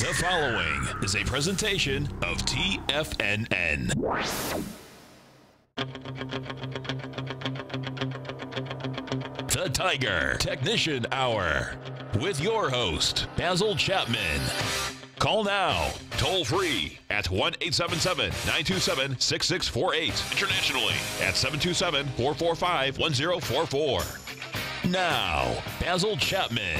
The following is a presentation of TFNN. The Tiger Technician Hour with your host, Basil Chapman. Call now, toll free at 1-877-927-6648. Internationally at 727-445-1044. Now, Basil Chapman.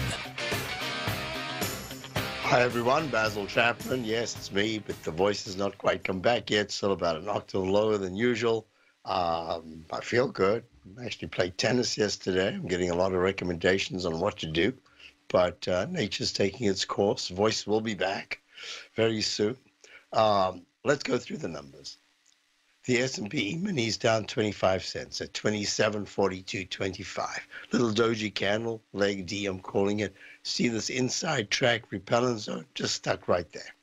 Hi everyone, Basil Chapman. Yes, it's me, but the voice has not quite come back yet. Still about an octave lower than usual. I feel good. I actually played tennis yesterday. I'm getting a lot of recommendations on what to do, but nature's taking its course. Voice will be back very soon. Let's go through the numbers. The S&P mini is down 25 cents at 27.42.25. Little doji candle, leg D, I'm calling it. See this inside track repellent zone just stuck right there.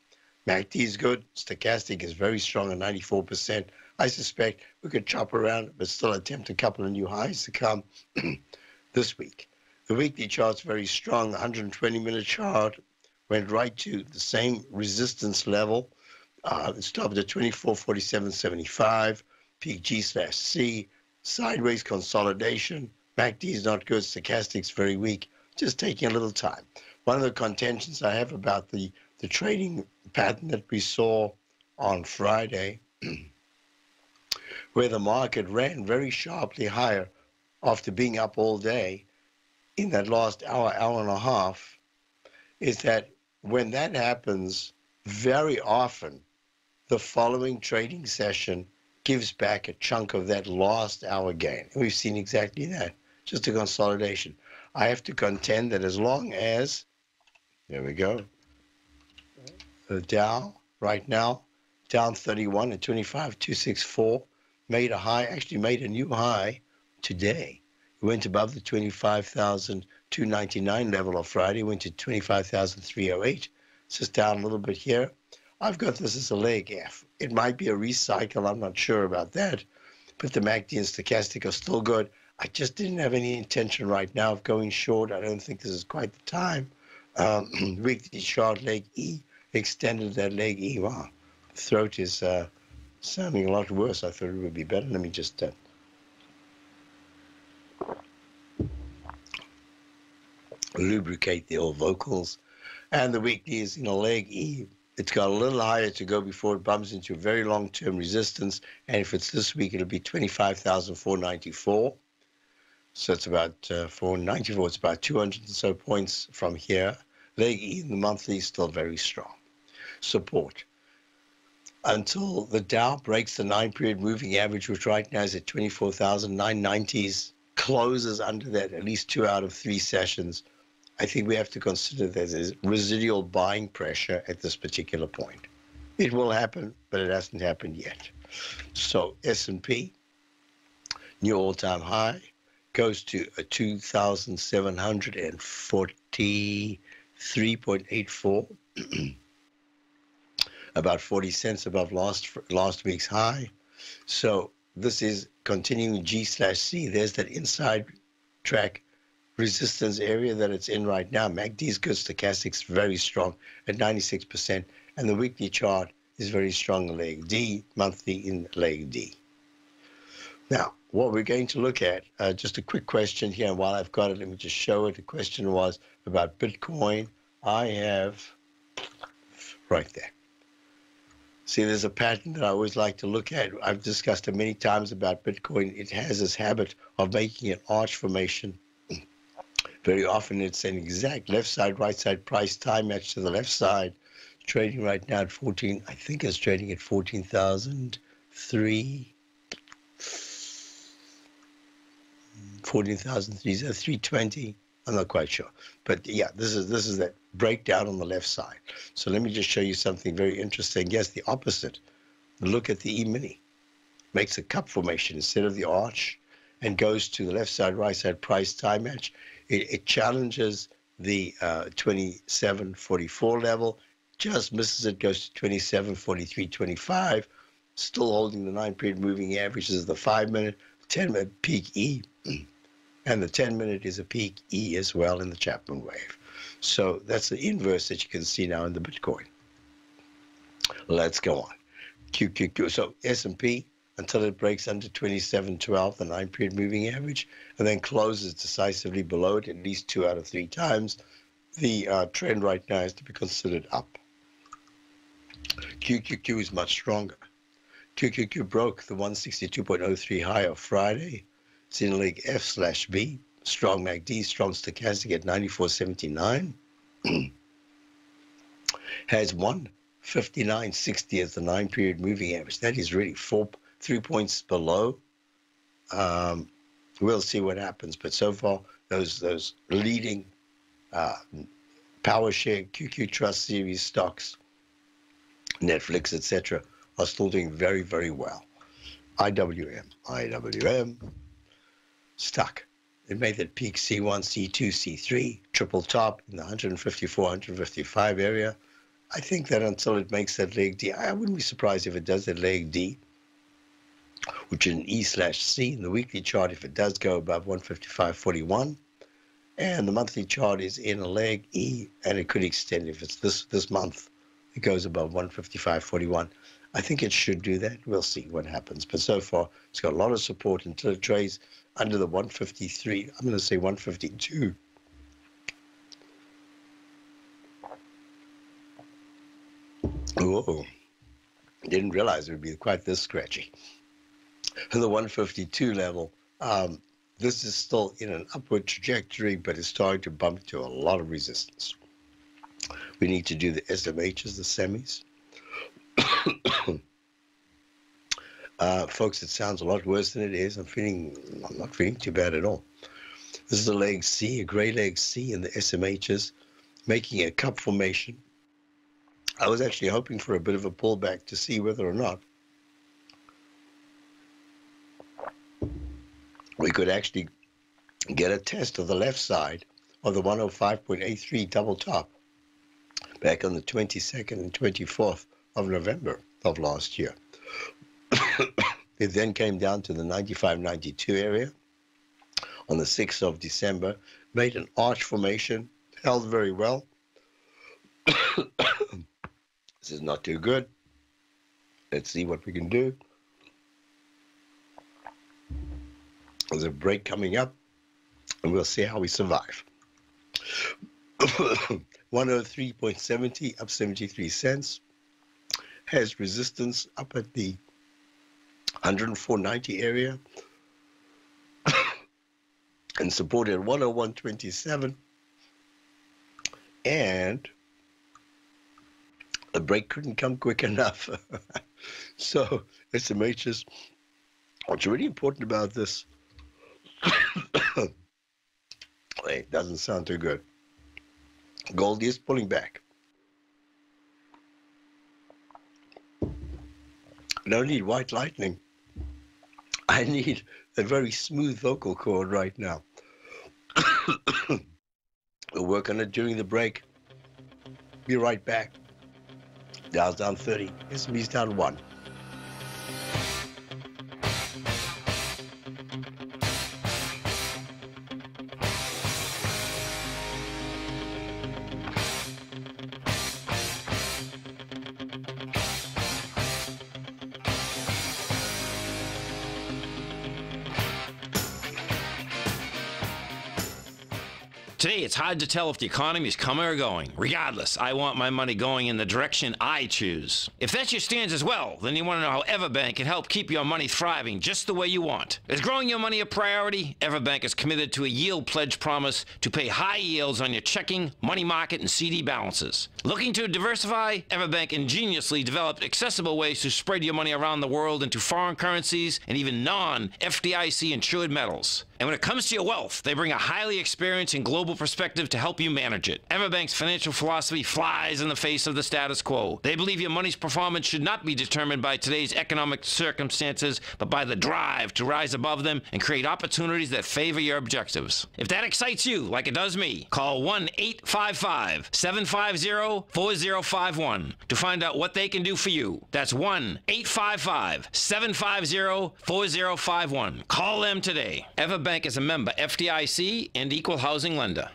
MACD is good. Stochastic is very strong at 94%. I suspect we could chop around, but still attempt a couple of new highs to come this week. The weekly chart's very strong. The 120-minute chart went right to the same resistance level. It stopped at 24.47.75, peak G/C, sideways consolidation. MACD is not good, stochastic's very weak, just taking a little time. One of the contentions I have about the trading pattern that we saw on Friday, where the market ran very sharply higher after being up all day in that last hour, hour and a half, is that when that happens, very often, the following trading session gives back a chunk of that last hour gain. And we've seen exactly that, just a consolidation. I have to contend that as long as, there we go, the Dow right now, down 31 at 25,264, made a high, actually made a new high today. It went above the 25,299 level on Friday, went to 25,308. It's just down a little bit here. I've got this as a leg F. It might be a recycle. I'm not sure about that. But the MACD and stochastic are still good. I just didn't have any intention right now of going short. I don't think this is quite the time. Weekly chart leg E extended that leg E. Wow, the throat is sounding a lot worse. I thought it would be better. Let me just lubricate the old vocals. And the weekly is in a leg E. It's got a little higher to go before it bumps into a very long-term resistance. And if it's this week, it'll be 25,494. So it's about 494. It's about 200 and so points from here. Leg E in the monthly is still very strong. Support. Until the Dow breaks the 9-period moving average, which right now is at 24,990s, closes under that at least 2 out of 3 sessions, I think we have to consider there's residual buying pressure at this particular point. It will happen, but it hasn't happened yet. So S&P, new all-time high, goes to a 2,743.84, about 40 cents above last week's high. So this is continuing G/C. There's that inside track resistance area that it's in right now. MACD is good, stochastic's very strong at 96%, and the weekly chart is very strong in leg D, monthly in leg D. Now, what we're going to look at, just a quick question here, and while I've got it, let me just show it. The question was about Bitcoin. I have right there. See, there's a pattern that I always like to look at. I've discussed it many times about Bitcoin. It has this habit of making an arch formation. Very often it's an exact left side, right side price time match to the left side. Trading right now at 14, I think it's trading at 14,320. I'm not quite sure. But yeah, this is that breakdown on the left side. So let me just show you something very interesting. Yes, the opposite. Look at the E-mini. Makes a cup formation instead of the arch and goes to the left side, right side price time match. It challenges the 27.44 level, just misses it, goes to 27.43.25, still holding the 9-period moving average. This is the 5-minute, 10-minute peak E, and the 10-minute is a peak E as well in the Chapman wave. So that's the inverse that you can see now in the Bitcoin. Let's go on. QQQ. So S&P, until it breaks under 27.12, the 9-period moving average, and then closes decisively below it at least 2 out of 3 times. The trend right now is to be considered up. QQQ is much stronger. QQQ broke the 162.03 high of Friday. It's in leg F/B. Strong MACD, strong stochastic at 94.79. Has 159.60 as the 9-period moving average. That is really 3 points below. We'll see what happens. But so far, those leading power share, QQ Trust Series stocks, Netflix, etc., are still doing very, very well. IWM, stuck. It made that peak C1, C2, C3, triple top in the 154, 155 area. I think that until it makes that leg D, I wouldn't be surprised if it does that leg D, which is an E/C in the weekly chart, if it does go above 155.41. And the monthly chart is in a leg E, and it could extend if it's this month. It goes above 155.41. I think it should do that. We'll see what happens. But so far, it's got a lot of support until it trades under the 153. I'm going to say 152. Whoa. Didn't realize it would be quite this scratchy. The 152 level, this is still in an upward trajectory, but it's starting to bump to a lot of resistance. We need to do the SMHs, the semis. Folks, it sounds a lot worse than it is. I'm not feeling too bad at all. This is a leg C, a gray leg C in the SMHs, making a cup formation. I was actually hoping for a bit of a pullback to see whether or not we could actually get a test of the left side of the 105.83 double top back on the 22nd and 24th of November of last year. It then came down to the 95.92 area on the 6th of December, made an arch formation, held very well. This is not too good. Let's see what we can do. There's a break coming up, and we'll see how we survive. 103.70, up 73 cents. Has resistance up at the 104.90 area. And support at 101.27. And the break couldn't come quick enough. So SMHs, what's really important about this, it doesn't sound too good. Gold is pulling back. I don't need white lightning. I need a very smooth vocal cord right now. We'll work on it during the break. Be right back. Dow's down 30. S&P's down 1. Today, it's hard to tell if the economy is coming or going. Regardless, I want my money going in the direction I choose. If that's your stance as well, then you want to know how Everbank can help keep your money thriving just the way you want. Is growing your money a priority? Everbank is committed to a yield pledge promise to pay high yields on your checking, money market, and CD balances. Looking to diversify? Everbank ingeniously developed accessible ways to spread your money around the world into foreign currencies and even non-FDIC insured metals. And when it comes to your wealth, they bring a highly experienced and global perspective to help you manage it. Everbank's financial philosophy flies in the face of the status quo. They believe your money's performance should not be determined by today's economic circumstances, but by the drive to rise above them and create opportunities that favor your objectives. If that excites you, like it does me, call 1-855-750-4051 to find out what they can do for you. That's 1-855-750-4051. Call them today. Everbank is a member FDIC and equal housing lender.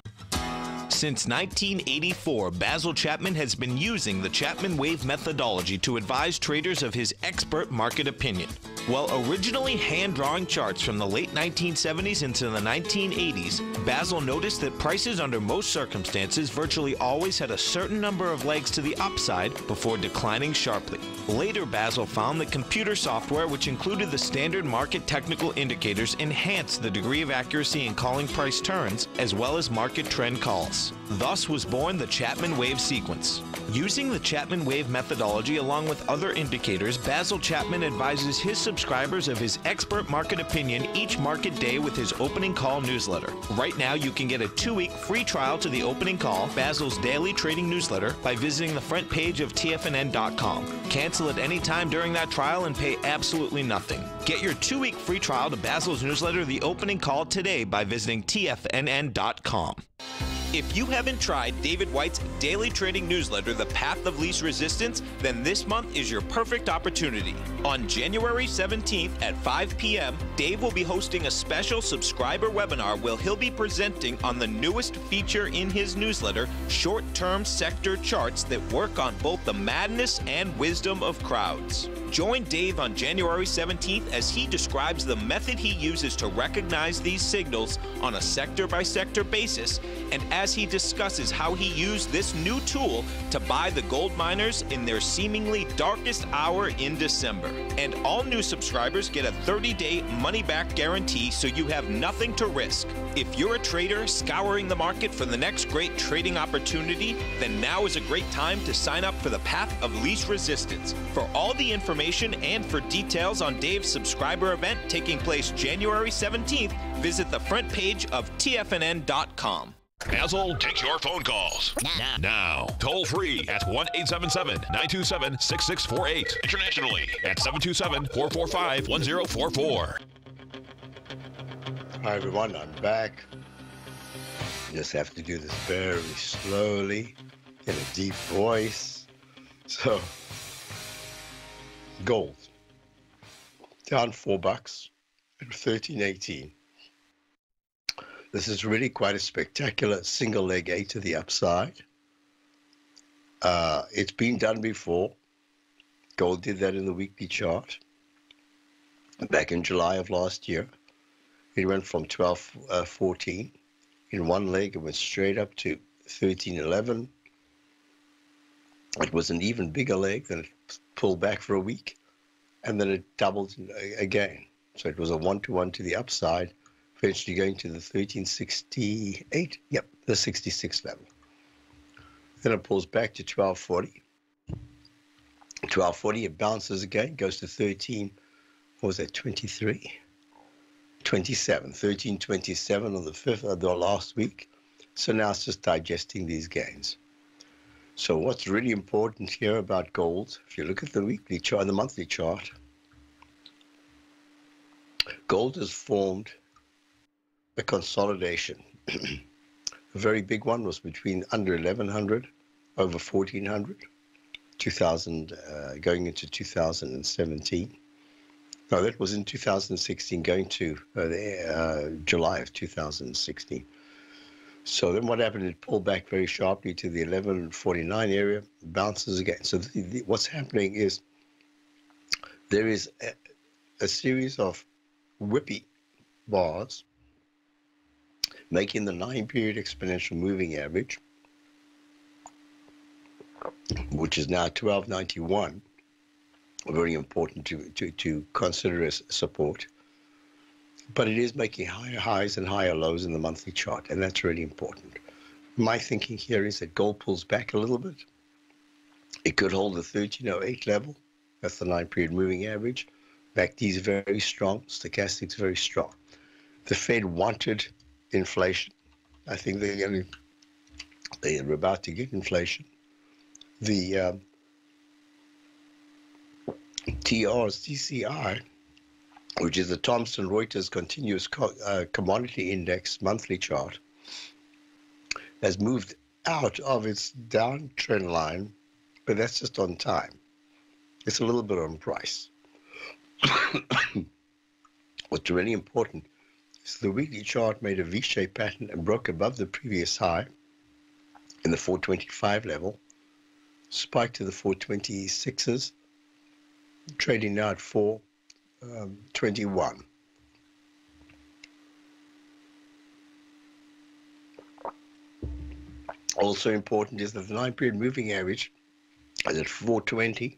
Since 1984, Basil Chapman has been using the Chapman Wave methodology to advise traders of his expert market opinion. While originally hand-drawing charts from the late 1970s into the 1980s, Basil noticed that prices under most circumstances virtually always had a certain number of legs to the upside before declining sharply. Later, Basil found that computer software, which included the standard market technical indicators, enhanced the degree of accuracy in calling price turns, as well as market trend calls. Thus was born the Chapman Wave sequence. Using the Chapman Wave methodology along with other indicators, Basil Chapman advises his subscribers of his expert market opinion each market day with his opening call newsletter. Right now, you can get a 2-week free trial to the opening call, Basil's daily trading newsletter, by visiting the front page of TFNN.com. Cancel at any time during that trial and pay absolutely nothing. Get your 2-week free trial to Basil's newsletter, The Opening Call, today by visiting TFNN.com. If you haven't tried David White's daily trading newsletter, The Path of Least Resistance, then this month is your perfect opportunity. On January 17th at 5 p.m., Dave will be hosting a special subscriber webinar where he'll be presenting on the newest feature in his newsletter, short-term sector charts that work on both the madness and wisdom of crowds. Join Dave on January 17th as he describes the method he uses to recognize these signals on a sector-by-sector basis, and as he discusses how he used this new tool to buy the gold miners in their seemingly darkest hour in December. And all new subscribers get a 30-day money-back guarantee, so you have nothing to risk. If you're a trader scouring the market for the next great trading opportunity, then now is a great time to sign up for the Path of Least Resistance. For all the information and for details on Dave's subscriber event taking place January 17th, visit the front page of TFNN.com. Basil takes your phone calls. Now. Toll free at 1-877-927-6648. Internationally at 727-445-1044. Hi, everyone. I'm back. Just have to do this very slowly in a deep voice. So, gold down $4 at 13.18. This is really quite a spectacular single leg A to the upside. It's been done before. Gold did that in the weekly chart back in July of last year. It went from 12.14 in one leg. It went straight up to 13.11. It was an even bigger leg. Then it pulled back for a week, and then it doubled again. So it was a 1-to-1 to the upside, eventually going to the 1368. Yep, the 66 level. Then it pulls back to 1240. 1240, it bounces again, goes to 13. What was that? 23, 27, 1327 on the 5th of the last week. So now it's just digesting these gains. So what's really important here about gold, if you look at the weekly chart, the monthly chart, gold has formed a consolidation. A very big one was between under 1100, over 1400, 2000, going into 2017. No, that was in 2016, going to July of 2016. So then what happened, it pulled back very sharply to the 1149 area, bounces again. So what's happening is there is a series of whippy bars making the 9-period exponential moving average, which is now 1291, very important to consider as support. But it is making higher highs and higher lows in the monthly chart, and that's really important. My thinking here is that gold pulls back a little bit. It could hold the 1308 level. That's the 9-period moving average. MACD is very strong. Stochastics very strong. The Fed wanted inflation. I think they're about to get inflation. The TRCCI, which is the Thomson Reuters Continuous Commodity Index monthly chart, has moved out of its downtrend line, but that's just on time. It's a little bit on price. What's really important is the weekly chart made a V-shaped pattern and broke above the previous high in the 425 level, spike to the 426s, trading now at 421. Also important is that the 9-period moving average is at 420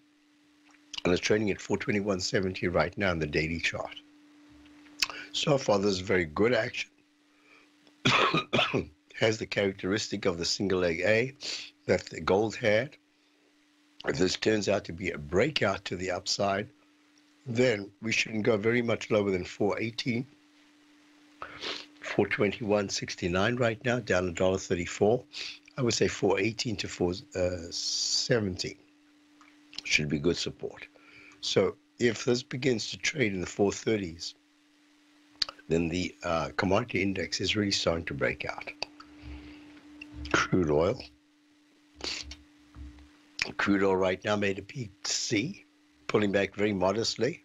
and it's trading at 421.70 right now in the daily chart. So far, this is very good action. Has the characteristic of the single leg A that the gold had. If this turns out to be a breakout to the upside, then we shouldn't go very much lower than 418. 421.69 right now, down $1.34. I would say 418 to 417 should be good support. So if this begins to trade in the 430s, then the commodity index is really starting to break out. Crude oil. Crude oil right now made a peak C, pulling back very modestly.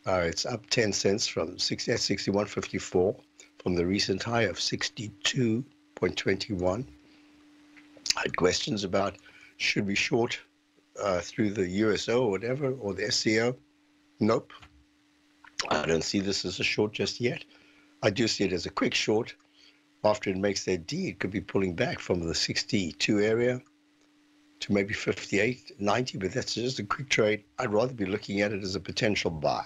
It's up 10 cents from 61.54 from the recent high of 62.21. I had questions about should we short through the USO or whatever, or the SCO. Nope. I don't see this as a short just yet. I do see it as a quick short. After it makes that D, it could be pulling back from the 62 area to maybe 58, 90, but that's just a quick trade. I'd rather be looking at it as a potential buy.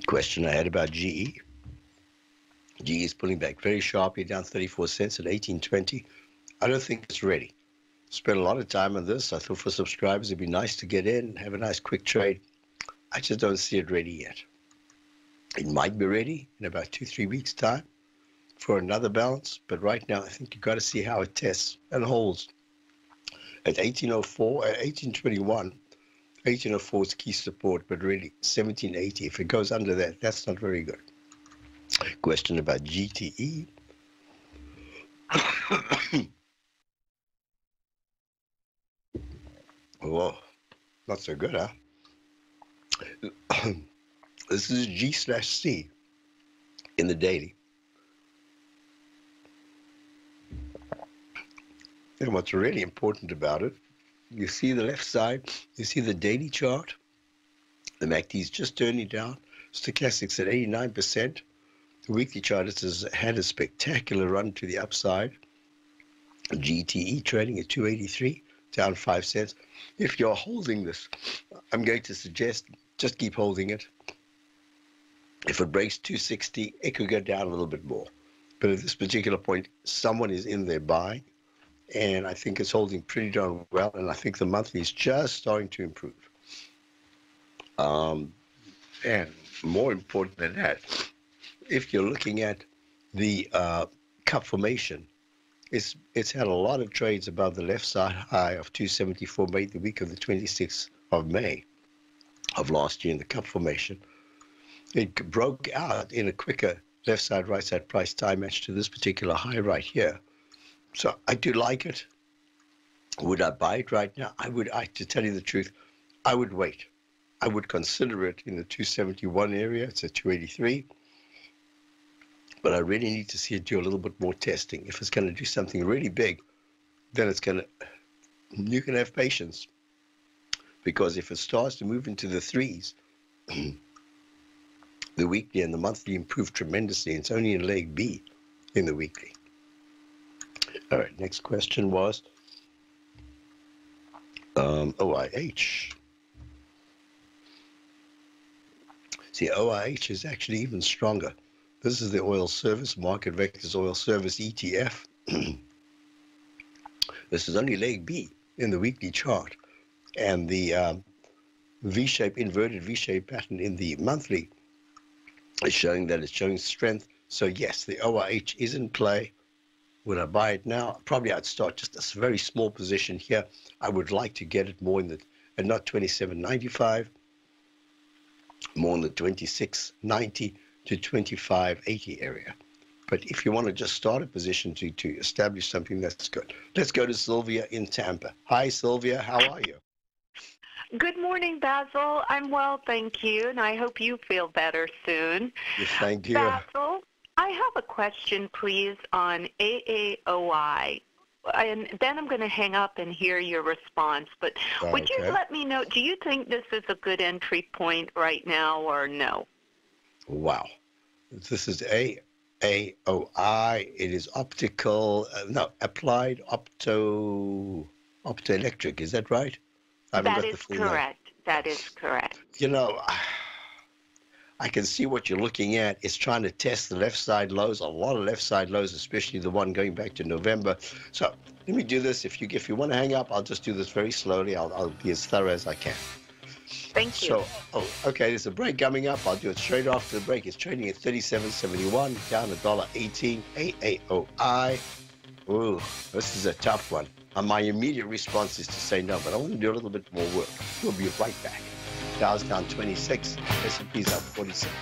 Question I had about GE. GE is pulling back very sharply, down 34 cents at 18.20. I don't think it's ready. Spent a lot of time on this. I thought for subscribers it'd be nice to get in, have a nice quick trade. I just don't see it ready yet. It might be ready in about 2-3 weeks' time for another bounce, but right now I think you've got to see how it tests and holds. At 1804, at 1821, 1804 is key support, but really 1780. If it goes under that, that's not very good. Question about GTE. Whoa, not so good, huh? This is G/C in the daily. And what's really important about it, you see the left side, you see the daily chart. The MACD is just turning down. Stochastics at 89%. The weekly chart has had a spectacular run to the upside. GTE trading at 283, down 5 cents. If you're holding this, I'm going to suggest just keep holding it. If it breaks 260, it could go down a little bit more. But at this particular point, someone is in there buying, and I think it's holding pretty darn well, and I think the monthly is just starting to improve. And more important than that, if you're looking at the cup formation, it's had a lot of trades above the left side high of 274 made the week of the 26th of May of last year in the cup formation. It broke out in a quicker left side, right side price time match to this particular high right here. So I do like it. Would I buy it right now? To tell you the truth, I would wait. I would consider it in the 271 area. It's at 283. But I really need to see it do a little bit more testing. If it's going to do something really big, then you can have patience. Because if it starts to move into the threes, the weekly and the monthly improve tremendously. It's only in leg B in the weekly. All right, next question was OIH. See, OIH is actually even stronger. This is the oil service, Market Vectors Oil Service ETF. This is only leg B in the weekly chart. And the V-shape, inverted V-shape pattern in the monthly is showing that it's showing strength. So yes, the OIH is in play. Would I buy it now? Probably I'd start just a very small position here. I would like to get it more in the, and not 27.95, more in the 26.90 to 25.80 area. But if you want to just start a position to establish something, that's good. Let's go to Sylvia in Tampa. Hi, Sylvia. How are you? Good morning, Basil. I'm well, thank you, and I hope you feel better soon. Yes, thank you. Basil, I have a question, please, on AAOI. And then I'm going to hang up and hear your response. But would you let me know, do you think this is a good entry point right now or no? Wow. This is AAOI. It is optical, applied optoelectric. Is that right? That is correct. That is correct. You know, I can see what you're looking at. It's trying to test the left side lows, a lot of left side lows, especially the one going back to November. So let me do this. If you want to hang up, I'll just do this very slowly. I'll be as thorough as I can. Thank you. So, okay, there's a break coming up. I'll do it straight after the break. It's trading at 37.71, down $1.18. AAOI. Ooh, this is a tough one. And my immediate response is to say no, but I want to do a little bit more work. We'll be right back. Dow's down 26, S&P's up 47.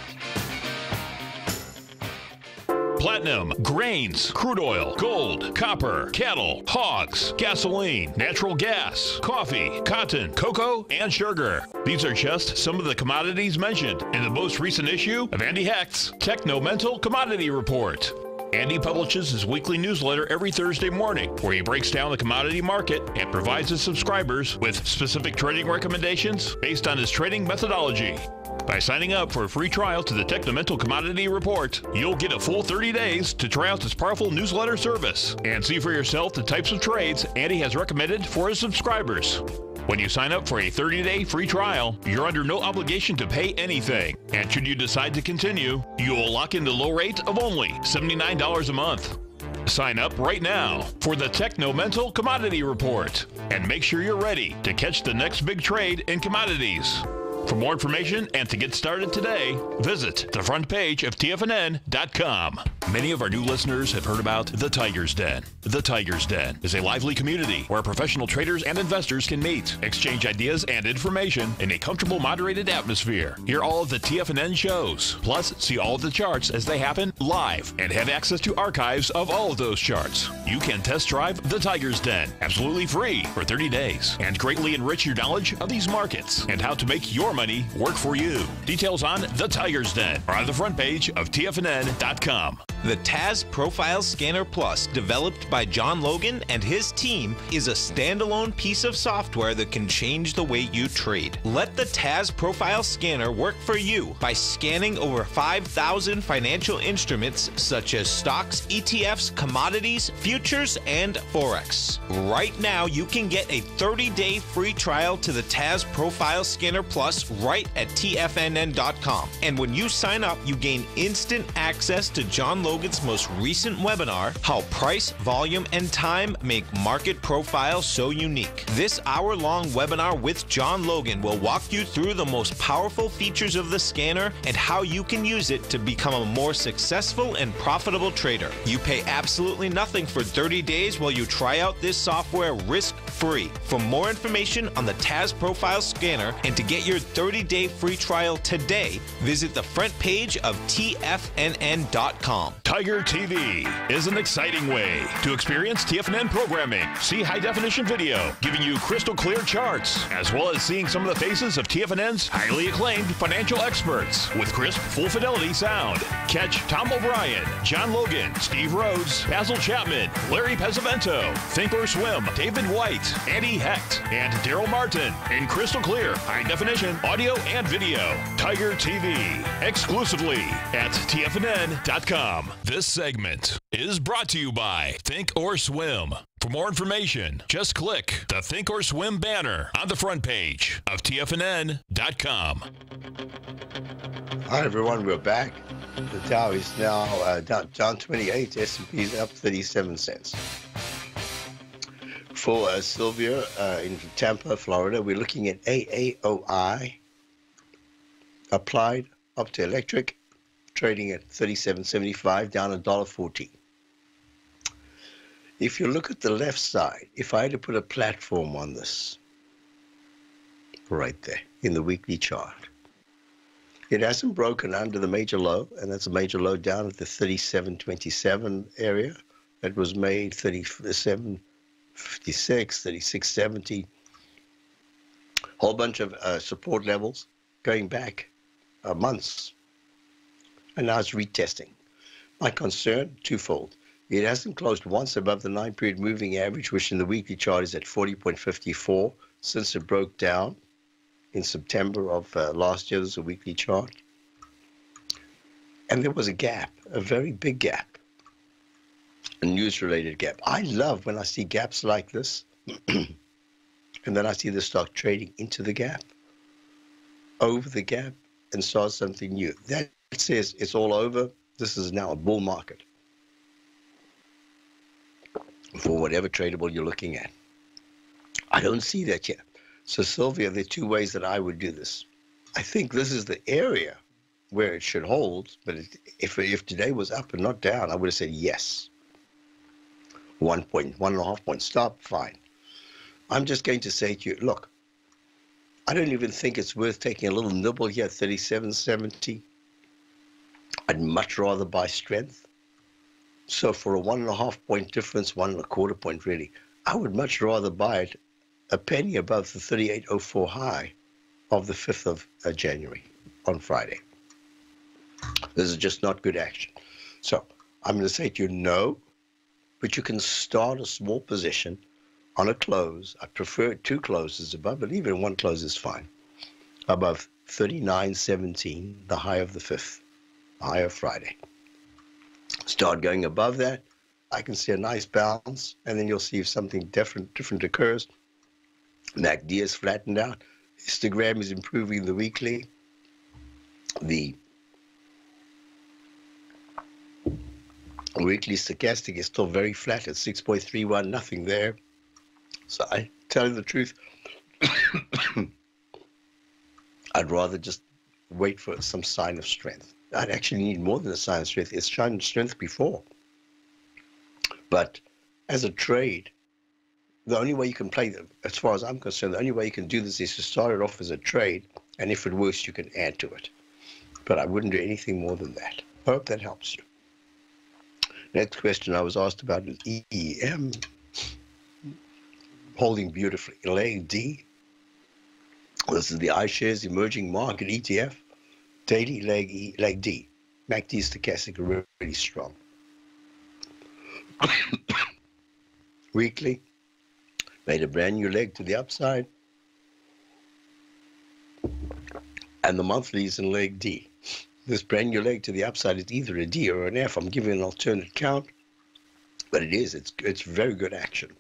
Platinum, grains, crude oil, gold, copper, cattle, hogs, gasoline, natural gas, coffee, cotton, cocoa, and sugar. These are just some of the commodities mentioned in the most recent issue of Andy Hecht's Techno-Mental Commodity Report. Andy publishes his weekly newsletter every Thursday morning, where he breaks down the commodity market and provides his subscribers with specific trading recommendations based on his trading methodology. By signing up for a free trial to the Techno-Mental Commodity Report, you'll get a full 30 days to try out this powerful newsletter service and see for yourself the types of trades Andy has recommended for his subscribers. When you sign up for a 30-day free trial, you're under no obligation to pay anything. And should you decide to continue, you will lock in the low rate of only $79 a month. Sign up right now for the Techno-Mental Commodity Report and make sure you're ready to catch the next big trade in commodities. For more information and to get started today, visit the front page of TFNN.com. Many of our new listeners have heard about The Tiger's Den. The Tiger's Den is a lively community where professional traders and investors can meet, exchange ideas and information in a comfortable, moderated atmosphere. Hear all of the TFNN shows, plus see all of the charts as they happen live and have access to archives of all of those charts. You can test drive The Tiger's Den absolutely free for 30 days and greatly enrich your knowledge of these markets and how to make your money work for you. Details on The Tiger's Den are on the front page of TFNN.com. The TAS Profile Scanner Plus, developed by John Logan and his team, is a standalone piece of software that can change the way you trade. Let the TAS Profile Scanner work for you by scanning over 5,000 financial instruments such as stocks, ETFs, commodities, futures, and Forex. Right now, you can get a 30-day free trial to the TAS Profile Scanner Plus right at TFNN.com. And when you sign up, you gain instant access to John Logan's most recent webinar, How Price, Volume, and Time Make Market Profiles So Unique. This hour-long webinar with John Logan will walk you through the most powerful features of the scanner and how you can use it to become a more successful and profitable trader. You pay absolutely nothing for 30 days while you try out this software risk-free. For more information on the TAS Profile Scanner and to get your 30-day free trial today, visit the front page of TFNN.com. Tiger TV is an exciting way to experience TFNN programming. See high-definition video, giving you crystal clear charts, as well as seeing some of the faces of TFNN's highly acclaimed financial experts with crisp, full-fidelity sound. Catch Tom O'Brien, John Logan, Steve Rhodes, Basil Chapman, Larry Pesavento, Think or Swim, David White, Andy Hecht, and Daryl Martin in crystal clear, high-definition audio and video. Tiger TV, exclusively at TFNN.com. This segment is brought to you by Think or Swim. For more information, just click the Think or Swim banner on the front page of TFNN.com. Hi, everyone. We're back. The Dow is now down 28. S&P's up 37 cents. For Sylvia in Tampa, Florida, we're looking at AAOI, applied optoelectric, trading at 37.75, down $1.14. If you look at the left side, if I had to put a platform on this, right there in the weekly chart, it hasn't broken under the major low, and that's a major low down at the 37.27 area. That was made 37.56, 36.70. Whole bunch of support levels going back months. And now it's retesting. My concern, twofold. It hasn't closed once above the 9-period moving average, which in the weekly chart is at 40.54 since it broke down in September of last year. There's a weekly chart. And there was a gap, a very big gap, a news-related gap. I love when I see gaps like this, and then I see the stock trading into the gap, over the gap, and start something new. That says it's all over. This is now a bull market for whatever tradable you're looking at. I don't see that yet. So, Sylvia, there are two ways that I would do this. I think this is the area where it should hold, but if today was up and not down, I would have said yes. 1 point, 1.5 point stop, fine. I'm just going to say to you, look, I don't even think it's worth taking a little nibble here at 37.70. I'd much rather buy strength. So for a 1.5 point difference, 1.25 point really, I would much rather buy it a penny above the 38.04 high of the 5th of January on Friday. This is just not good action. So I'm going to say to you, no, but you can start a small position on a close. I prefer 2 closes above, but even 1 close is fine. Above 39.17, the high of the 5th, high of Friday. Start going above that. I can see a nice bounce, and then you'll see if something different occurs. MACD is flattened out. Histogram is improving the weekly. The weekly stochastic is still very flat at 6.31, nothing there. So I tell you the truth, I'd rather just wait for some sign of strength. I'd actually need more than a sign of strength. It's shown strength before. But as a trade, the only way you can play them, as far as I'm concerned, the only way you can do this is to start it off as a trade, and if it works, you can add to it. But I wouldn't do anything more than that. I hope that helps you. Next question I was asked about is EEM, holding beautifully. Leg D, this is the iShares Emerging Market ETF, daily leg D. MACD stochastic are really strong. Weekly, made a brand new leg to the upside. And the monthly is in leg D. This brand new leg to the upside is either a D or an F. I'm giving an alternate count, but it is. It's very good action.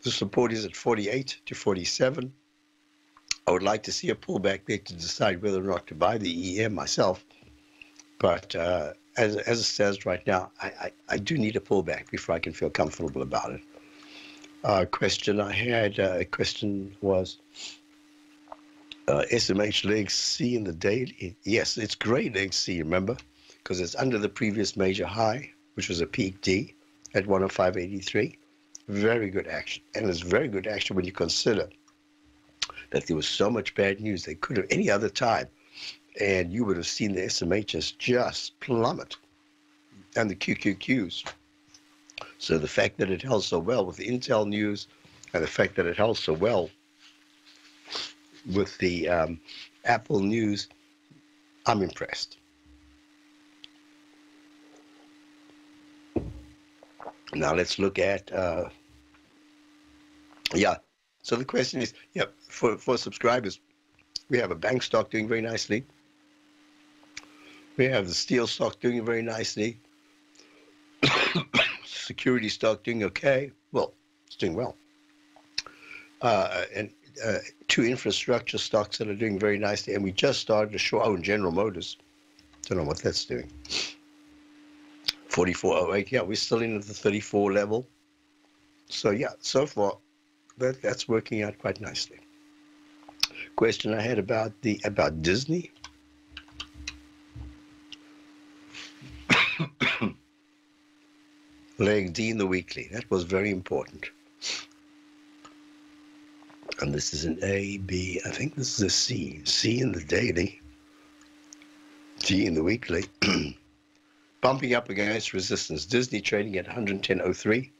The support is at 48 to 47. I would like to see a pullback there to decide whether or not to buy the EM myself. But as it stands right now, I do need a pullback before I can feel comfortable about it. Question I had, a question was, SMH leg C in the daily. Yes, it's great leg C, remember, because it's under the previous major high, which was a peak D at 105.83. Very good action. And it's very good action when you consider that there was so much bad news they could have any other time, and you would have seen the SMHs just plummet and the QQQs. So the fact that it held so well with the Intel news and the fact that it held so well with the Apple news, I'm impressed. Now let's look at, so the question is, for subscribers, we have a bank stock doing very nicely. We have the steel stock doing very nicely. Security stock doing okay. Well, it's doing well. And 2 infrastructure stocks that are doing very nicely. And we just started to show, in General Motors. Don't know what that's doing. 44.08. Yeah, we're still in at the 34 level. So yeah, so far that's working out quite nicely. Question I had about Disney. Leg D in the weekly. That was very important. And this is an A, B, I think this is a C. C in the daily. G in the weekly. Bumping up against resistance. Disney trading at 110.03.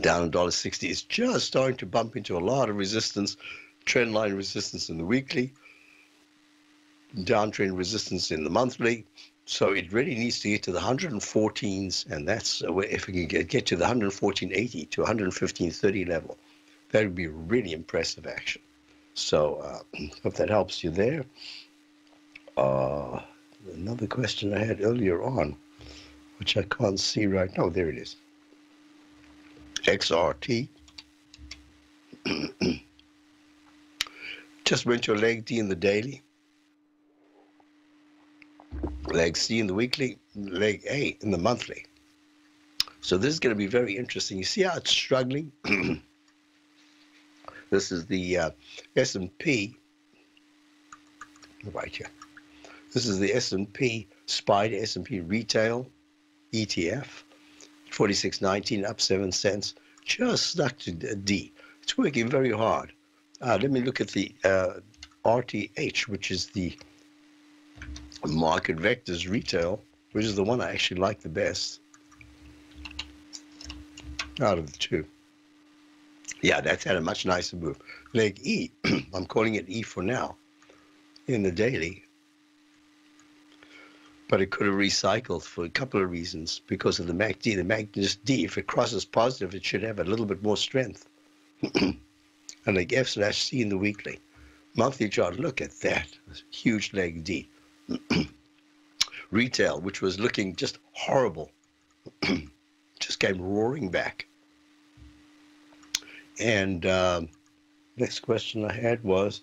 Down $1.60. It's just starting to bump into a lot of resistance. Trendline resistance in the weekly. Downtrend resistance in the monthly. So it really needs to get to the 114s, and that's if we can get to the 114.80 to 115.30 level, that would be really impressive action. So hope that helps you there. Another question I had earlier on, which I can't see right now. There it is. XRT. Just went your leg D in the daily, leg C in the weekly, leg A in the monthly. So this is going to be very interesting. You see how it's struggling? This is the S&P right here. This is the S&P SPIDE S&P Retail ETF, 46.19, up 7 cents, just stuck to D. It's working very hard. Let me look at the RTH, which is the Market Vectors Retail, which is the one I actually like the best out of the two. Yeah, that's had a much nicer move. Leg E, I'm calling it E for now, in the daily. But it could have recycled for a couple of reasons. Because of the MACD. The MACD D, if it crosses positive, it should have a little bit more strength. And like F/C in the weekly. Monthly chart, look at that. Huge leg D. Retail, which was looking just horrible, just came roaring back. And next question I had was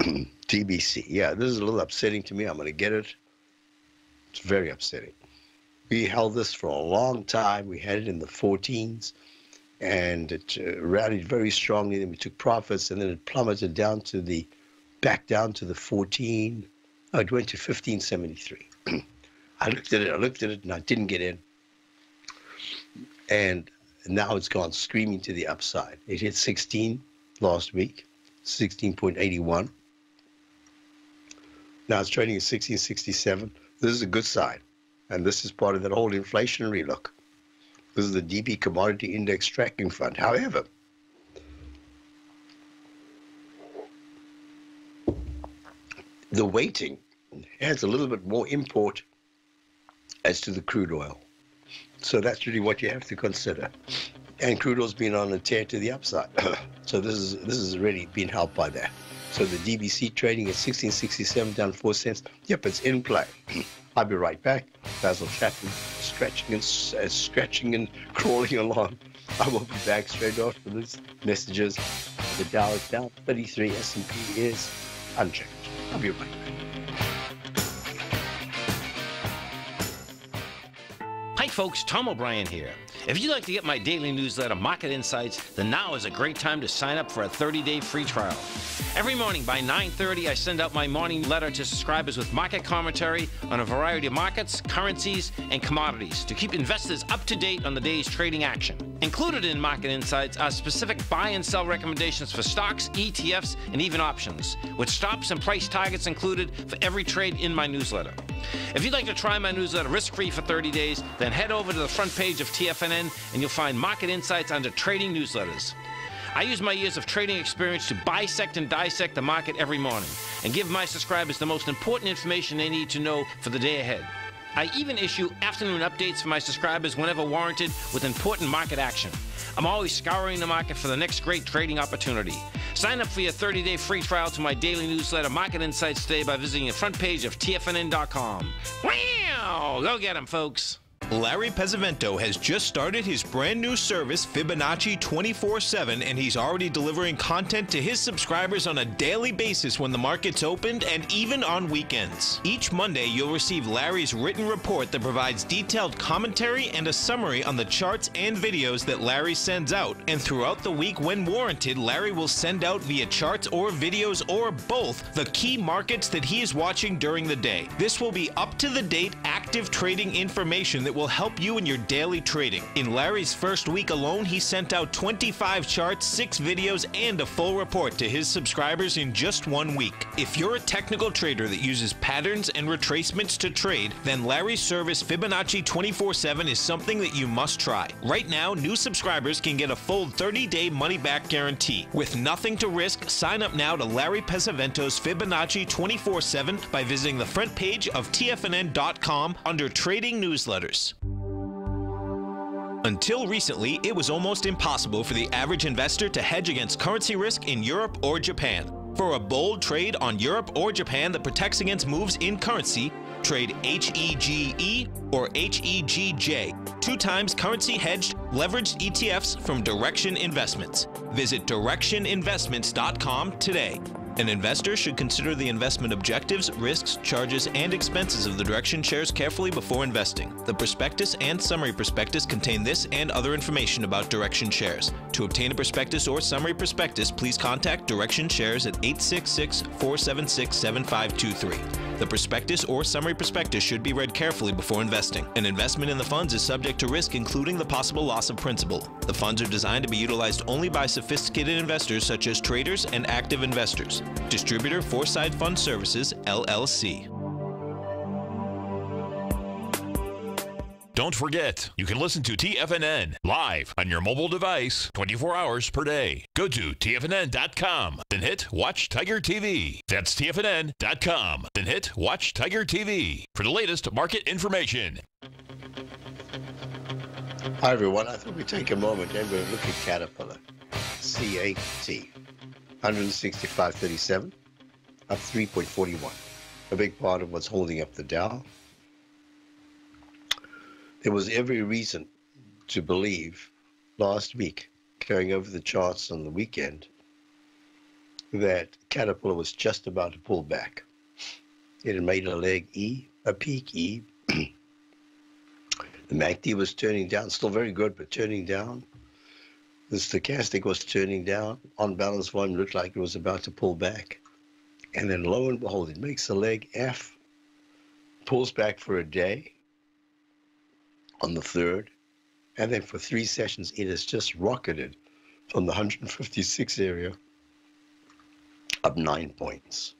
TBC. Yeah, this is a little upsetting to me. I'm going to get it. It's very upsetting. We held this for a long time. We had it in the 14s. And it rallied very strongly. Then we took profits, and then it plummeted down to back down to the 14. Oh, it went to 15.73. I looked at it, and I didn't get in. And now it's gone screaming to the upside. It hit 16 last week, 16.81. Now it's trading at 16.67. This is a good sign, and this is part of that whole inflationary look. This is the DB Commodity Index Tracking Fund. However, the weighting adds a little bit more import as to the crude oil. So that's really what you have to consider. And crude oil's been on a tear to the upside. So this is really been helped by that. So the DBC trading at 16.67, down 4 cents. Yep, it's in play. I'll be right back. Basil Chapman, stretching and crawling along. I will be back straight after these messages. The Dow is down 33, S&P is unchanged. I'll be right back. Hi folks, Tom O'Brien here. If you'd like to get my daily newsletter, Market Insights, then now is a great time to sign up for a 30-day free trial. Every morning by 9:30, I send out my morning letter to subscribers with market commentary on a variety of markets, currencies, and commodities to keep investors up to date on the day's trading action. Included in Market Insights are specific buy and sell recommendations for stocks, ETFs, and even options, with stops and price targets included for every trade in my newsletter. If you'd like to try my newsletter risk-free for 30 days, then head over to the front page of TFNN and you'll find Market Insights under Trading Newsletters. I use my years of trading experience to bisect and dissect the market every morning and give my subscribers the most important information they need to know for the day ahead. I even issue afternoon updates for my subscribers whenever warranted with important market action. I'm always scouring the market for the next great trading opportunity. Sign up for your 30-day free trial to my daily newsletter, Market Insights, today by visiting the front page of TFNN.com. Wow! Go get 'em, folks. Larry Pesavento has just started his brand new service, Fibonacci 24/7, and he's already delivering content to his subscribers on a daily basis when the market's opened and even on weekends. Each Monday, you'll receive Larry's written report that provides detailed commentary and a summary on the charts and videos that Larry sends out. And throughout the week, when warranted, Larry will send out via charts or videos or both the key markets that he is watching during the day. This will be up-to-the-date, active trading information that will help you in your daily trading. In Larry's first week alone, he sent out 25 charts, 6 videos, and a full report to his subscribers in just 1 week. If you're a technical trader that uses patterns and retracements to trade, then Larry's service Fibonacci 24/7 is something that you must try. Right now, new subscribers can get a full 30-day money-back guarantee. With nothing to risk, sign up now to Larry Pesavento's Fibonacci 24/7 by visiting the front page of TFNN.com under Trading Newsletters. Until recently, it was almost impossible for the average investor to hedge against currency risk in Europe or Japan. For a bold trade on Europe or Japan that protects against moves in currency, trade HEGE or HEGJ, 2 times currency hedged leveraged ETFs from Direction Investments. Visit directioninvestments.com today. An investor should consider the investment objectives, risks, charges, and expenses of the Direction shares carefully before investing. The prospectus and summary prospectus contain this and other information about Direction shares. To obtain a prospectus or summary prospectus, please contact Direction shares at 866-476-7523. The prospectus or summary prospectus should be read carefully before investing. An investment in the funds is subject to risk, including the possible loss of principal. The funds are designed to be utilized only by sophisticated investors such as traders and active investors. Distributor Foreside Fund Services, LLC. Don't forget, you can listen to TFNN live on your mobile device 24 hours per day. Go to TFNN.com, then hit Watch Tiger TV. That's TFNN.com, then hit Watch Tiger TV for the latest market information. Hi, everyone. I thought we'd take a moment and we'll look at Caterpillar. CAT. 165.37, up 3.41. A big part of what's holding up the Dow. There was every reason to believe last week, going over the charts on the weekend, that Caterpillar was just about to pull back. It had made a leg E, a peak E. The MACD was turning down, still very good, but turning down. The stochastic was turning down. On balance volume looked like it was about to pull back. And then lo and behold, it makes a leg F, pulls back for a day on the 3rd, and then for 3 sessions, it has just rocketed from the 156 area up 9 points.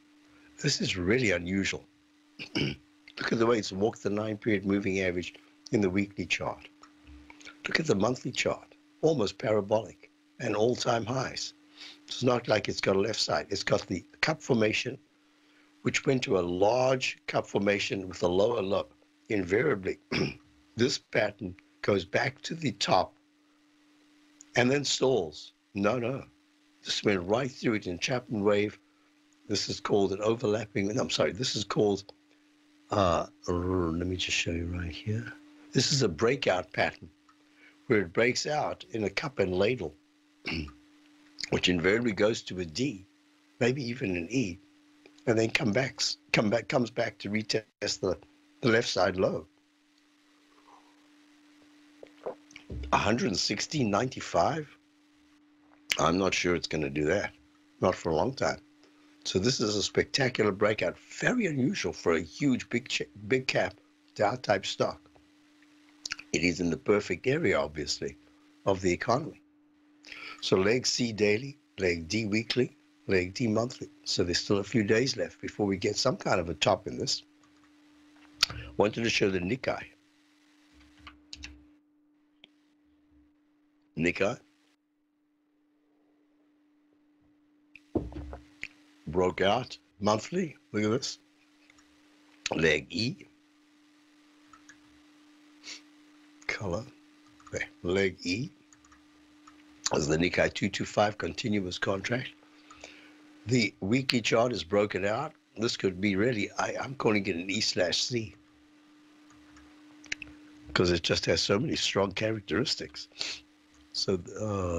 This is really unusual. Look at the way it's walked the 9-period moving average in the weekly chart. Look at the monthly chart. Almost parabolic and all-time highs. It's not like it's got a left side. It's got the cup formation, which went to a large cup formation with a lower low. Invariably, this pattern goes back to the top and then stalls. No. This went right through it in Chapman wave. This is called an overlapping. I'm sorry, this is called, let me just show you right here. This is a breakout pattern, where it breaks out in a cup and ladle, which invariably goes to a D, maybe even an E, and then comes back to retest the left side low. 116.95. I'm not sure it's going to do that, not for a long time. So this is a spectacular breakout, very unusual for a huge big cap Dow type stock. It is in the perfect area, obviously, of the economy. So leg C daily, leg D weekly, leg D monthly. So there's still a few days left before we get some kind of a top in this. Wanted to show the Nikkei. Nikkei broke out monthly. Look at this. Leg E. Color. Okay. Leg E. As the Nikkei 225 continuous contract. The weekly chart is broken out. This could be really, I'm calling it an E/C. Because it just has so many strong characteristics. So,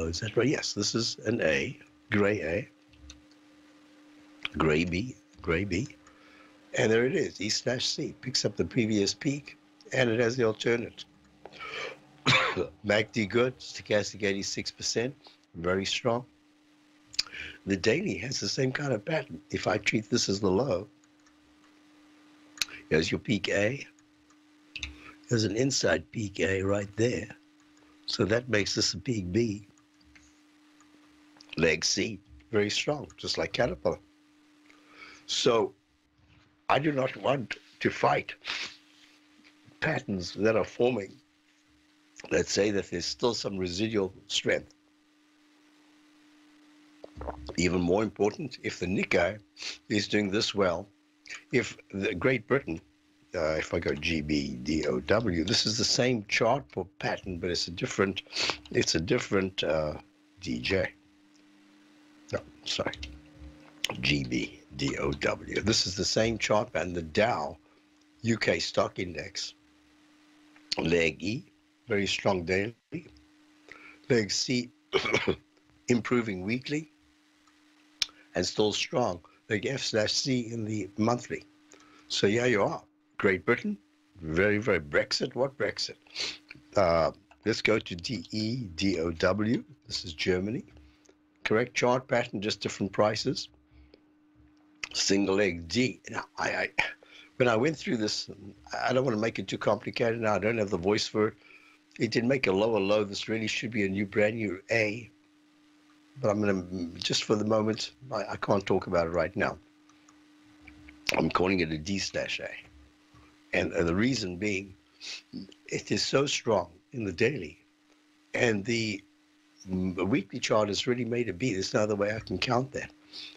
is that right? Yes, this is an A, gray B. And there it is, E/C. Picks up the previous peak, and it has the alternate. MACD good, stochastic 86%, very strong. The daily has the same kind of pattern. If I treat this as the low, here's your peak A, There's an inside peak A right there. So that makes this a peak B. Leg C, very strong, just like Caterpillar. So I do not want to fight patterns that are forming. Let's say that there's still some residual strength. Even more important, if the Nikkei is doing this well, if the Great Britain, if I go GBDOW, this is the same chart for pattern, but it's a different DJ. No, sorry, GBDOW. This is the same chart pattern, the Dow UK stock index. Leg E, very strong daily. Leg C, improving weekly and still strong. Leg F/C in the monthly. So yeah, you are. Great Britain, very, very Brexit. What Brexit? Let's go to DEDOW. This is Germany. Correct chart pattern, just different prices. Single leg D. Now, when I went through this, I don't want to make it too complicated now. I don't have the voice for it. It did make a lower low. This really should be a new, brand new A. But I'm going to, just for the moment, I can't talk about it right now. I'm calling it a D/A. And the reason being, it is so strong in the daily. And the weekly chart has really made a B. There's no other way I can count that.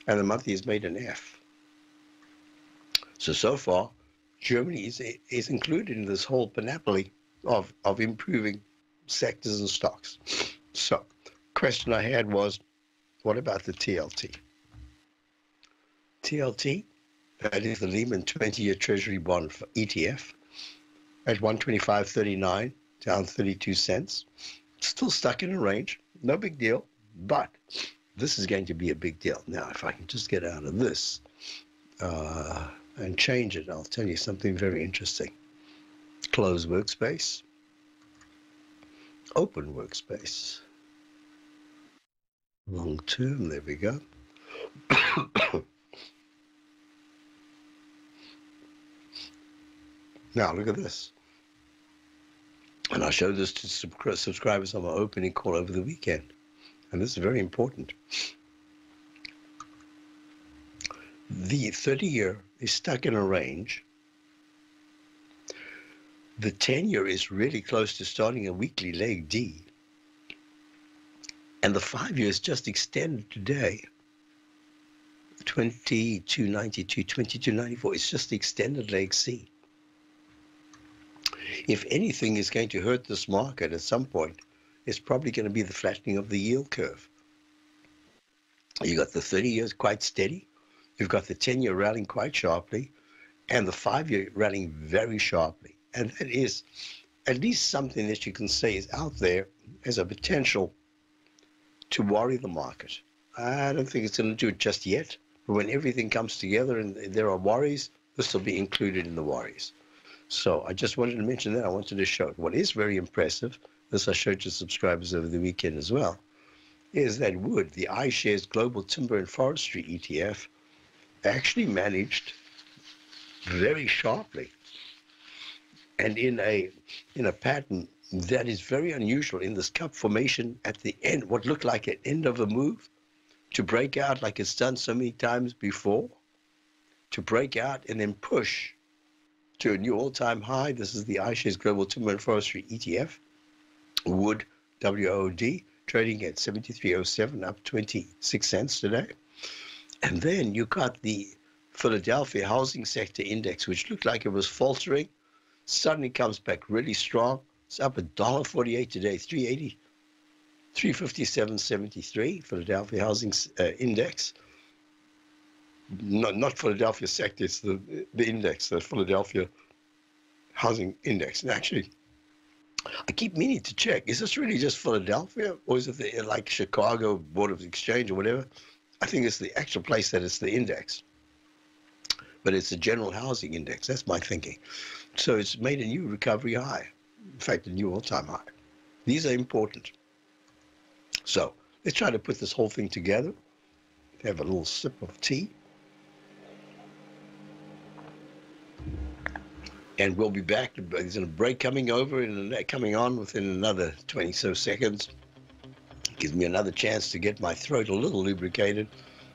And the monthly has made an F. So far, Germany is included in this whole panoply of improving sectors and stocks. So, question I had was, what about the TLT? TLT, that is the Lehman 20-year Treasury bond for ETF, at 125.39, down 32 cents. Still stuck in a range, no big deal, but this is going to be a big deal. Now, if I can just get out of this and change it, I'll tell you something very interesting. Close workspace, open workspace. Long term, there we go. Now, look at this. And I showed this to subscribers on my opening call over the weekend. And this is very important. The 30-year is stuck in a range. The 10-year is really close to starting a weekly leg D. And the 5-year is just extended today. 22.92, 22.94. It's just extended leg C. If anything is going to hurt this market at some point, it's probably going to be the flattening of the yield curve. You got the 30 years quite steady. You've got the 10-year rallying quite sharply, and the 5-year rallying very sharply. And that is at least something that you can say is out there as a potential to worry the market. I don't think it's going to do it just yet, but when everything comes together and there are worries, this will be included in the worries. So I just wanted to mention that. I wanted to show it. What is very impressive, this I showed to subscribers over the weekend as well, is that wood, the iShares Global Timber and Forestry ETF, actually managed very sharply and in a pattern that is very unusual in this cup formation at the end, what looked like an end of a move, to break out like it's done so many times before, to break out and then push to a new all-time high. This is the iShares Global Timber and Forestry ETF, wood, WOD, trading at 73.07, up 26 cents today. And then you got the Philadelphia Housing Sector Index, which looked like it was faltering, suddenly comes back really strong. It's up $1.48 today, 380, 357.73, Philadelphia Housing Index. Not Philadelphia sector, it's the index, the Philadelphia Housing Index. And actually, I keep meaning to check, is this really just Philadelphia, or is it like Chicago Board of Exchange or whatever? I think it's the actual place that it's the index. But it's the general housing index, that's my thinking. So it's made a new recovery high, in fact, a new all-time high. These are important. So let's try to put this whole thing together. Have a little sip of tea. And we'll be back. There's a break coming on within another 20 so seconds. Gives me another chance to get my throat a little lubricated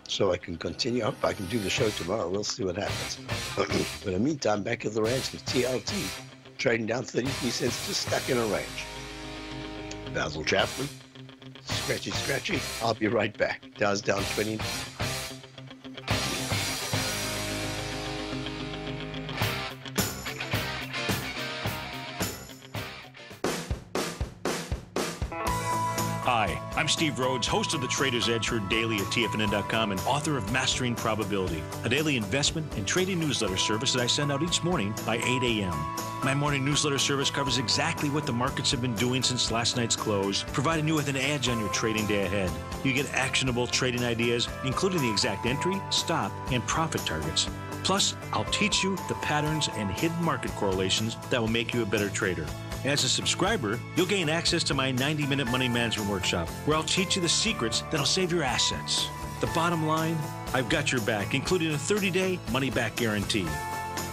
so I can continue. I hope I can do the show tomorrow. We'll see what happens. But in the meantime, back at the ranch with TLT, trading down 33 cents, just stuck in a range. Basil Chapman, scratchy. I'll be right back. Dow's down 20. Hi, I'm Steve Rhodes, host of the Trader's Edge, heard daily at TFNN.com and author of Mastering Probability, a daily investment and trading newsletter service that I send out each morning by 8 a.m. My morning newsletter service covers exactly what the markets have been doing since last night's close, providing you with an edge on your trading day ahead. You get actionable trading ideas, including the exact entry, stop, and profit targets. Plus, I'll teach you the patterns and hidden market correlations that will make you a better trader. As a subscriber, you'll gain access to my 90-minute money management workshop, where I'll teach you the secrets that'll save your assets. The bottom line, I've got your back, including a 30-day money-back guarantee.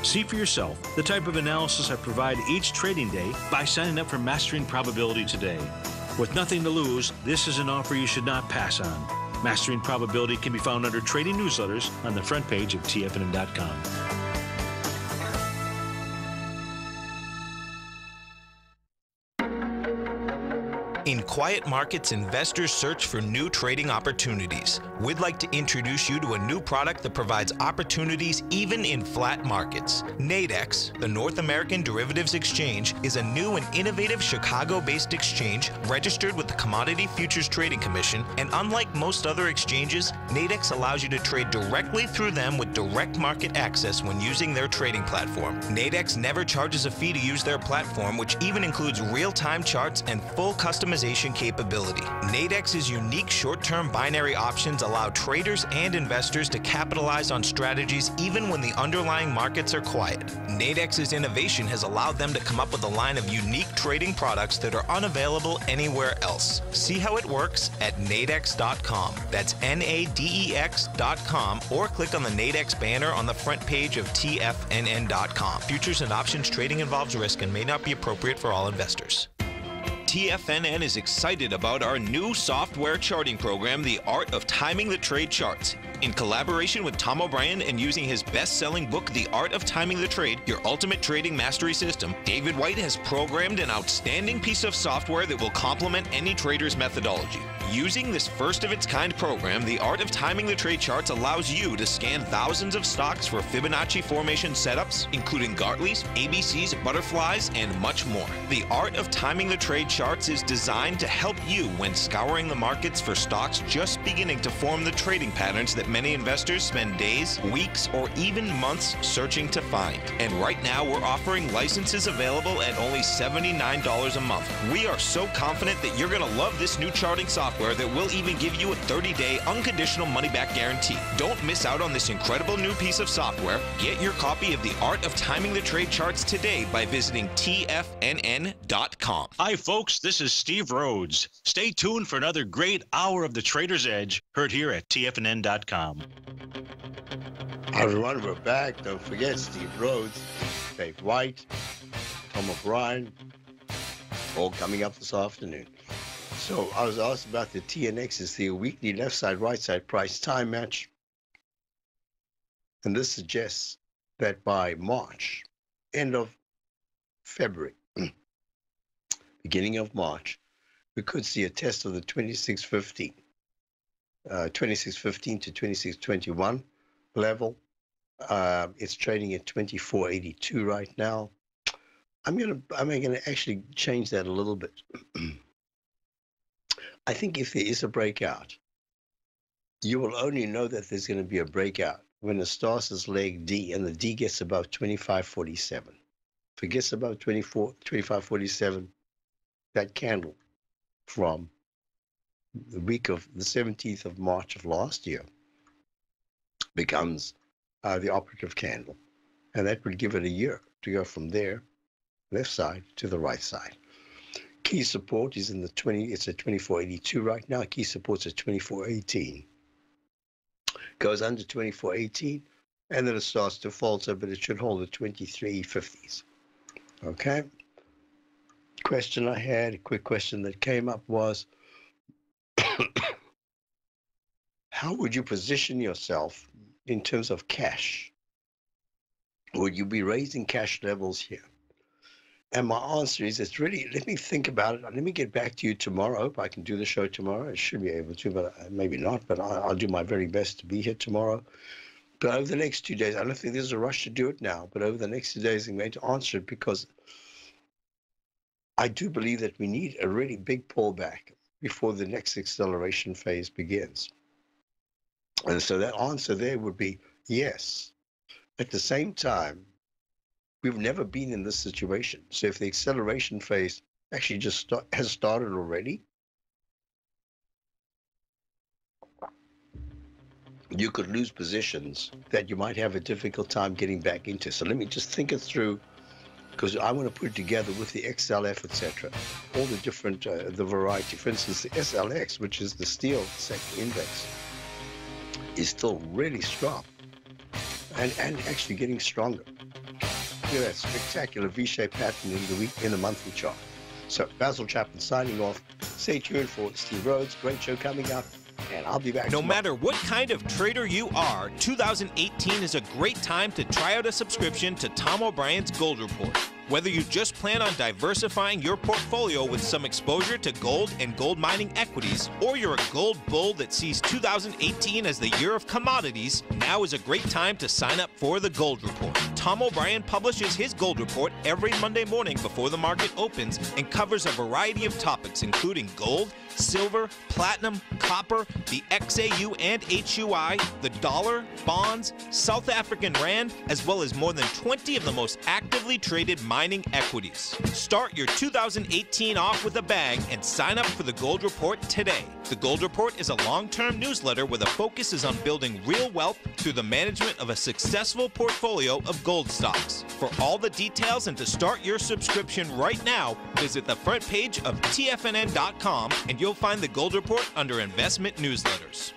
See for yourself the type of analysis I provide each trading day by signing up for Mastering Probability today. With nothing to lose, this is an offer you should not pass on. Mastering Probability can be found under Trading Newsletters on the front page of TFNN.com. In quiet markets, investors search for new trading opportunities. We'd like to introduce you to a new product that provides opportunities even in flat markets. Nadex, the North American Derivatives Exchange, is a new and innovative Chicago-based exchange registered with the Commodity Futures Trading Commission, and unlike most other exchanges, Nadex allows you to trade directly through them with direct market access when using their trading platform. Nadex never charges a fee to use their platform, which even includes real-time charts and full customization capability. Nadex's unique short-term binary options allow traders and investors to capitalize on strategies even when the underlying markets are quiet. Nadex's innovation has allowed them to come up with a line of unique trading products that are unavailable anywhere else. See how it works at nadex.com. That's NADEX.com, or click on the Nadex banner on the front page of TFNN.com. Futures and options trading involves risk and may not be appropriate for all investors. TFNN is excited about our new software charting program, The Art of Timing the Trade Charts. In collaboration with Tom O'Brien and using his best-selling book, The Art of Timing the Trade, Your Ultimate Trading Mastery System, David White has programmed an outstanding piece of software that will complement any trader's methodology. Using this first-of-its-kind program, The Art of Timing the Trade Charts allows you to scan thousands of stocks for Fibonacci formation setups, including Gartley's, ABC's, butterflies, and much more. The Art of Timing the Trade Charts is designed to help you when scouring the markets for stocks just beginning to form the trading patterns that many investors spend days, weeks, or even months searching to find. And right now, we're offering licenses available at only $79 a month. We are so confident that you're going to love this new charting software that will even give you a 30-day unconditional money-back guarantee. Don't miss out on this incredible new piece of software. Get your copy of The Art of Timing the Trade Charts today by visiting TFNN.com. Hi, folks. This is Steve Rhodes. Stay tuned for another great hour of the Trader's Edge, heard here at TFNN.com. Hi, everyone. We're back. Don't forget Steve Rhodes, Dave White, Tom O'Brien, all coming up this afternoon. So I was asked about the TNX. It's the weekly left side, right side price time match. And this suggests that by March, end of February, beginning of March, we could see a test of the 2615 to 2621 level. It's trading at 2482 right now. I'm gonna actually change that a little bit. I think if there is a breakout, you will only know that there's going to be a breakout when it starts as leg D and the D gets above 2547. If it gets above 2547, that candle from the week of the 17th of March of last year becomes the operative candle. And that would give it a year to go from there, left side, to the right side. Key support is in the it's at 2482 right now. Key support's at 2418. Goes under 2418, and then it starts to falter, but it should hold the 2350s. Okay. Question I had, a quick question that came up was, how would you position yourself in terms of cash? Would you be raising cash levels here? And my answer is, it's really, let me think about it. Let me get back to you tomorrow. I hope I can do the show tomorrow. I should be able to, but maybe not. But I'll do my very best to be here tomorrow. But over the next 2 days, I don't think there's a rush to do it now. But over the next 2 days, I'm going to answer it because I do believe that we need a really big pullback before the next acceleration phase begins. And so that answer there would be yes. At the same time, we've never been in this situation. So if the acceleration phase actually just has started already, you could lose positions that you might have a difficult time getting back into. So let me just think it through, because I want to put it together with the XLF, etc. All the different, the variety. For instance, the SLX, which is the steel sector index, is still really strong and actually getting stronger. Look at that spectacular V-shaped pattern in the monthly chart. So Basil Chapman signing off. Stay tuned for Steve Rhodes. Great show coming up, and I'll be back No tomorrow. matter what kind of trader you are, 2018 is a great time to try out a subscription to Tom O'Brien's Gold Report. Whether you just plan on diversifying your portfolio with some exposure to gold and gold mining equities, or you're a gold bull that sees 2018 as the year of commodities, now is a great time to sign up for the Gold Report. Tom O'Brien publishes his Gold Report every Monday morning before the market opens and covers a variety of topics including gold, silver, platinum, copper, the XAU and HUI, the dollar, bonds, South African rand, as well as more than 20 of the most actively traded mining equities. Start your 2018 off with a bang and sign up for the Gold Report today. The Gold Report is a long-term newsletter where the focus is on building real wealth through the management of a successful portfolio of gold stocks. For all the details and to start your subscription right now, visit the front page of TFNN.com and you'll find the Gold Report under Investment Newsletters.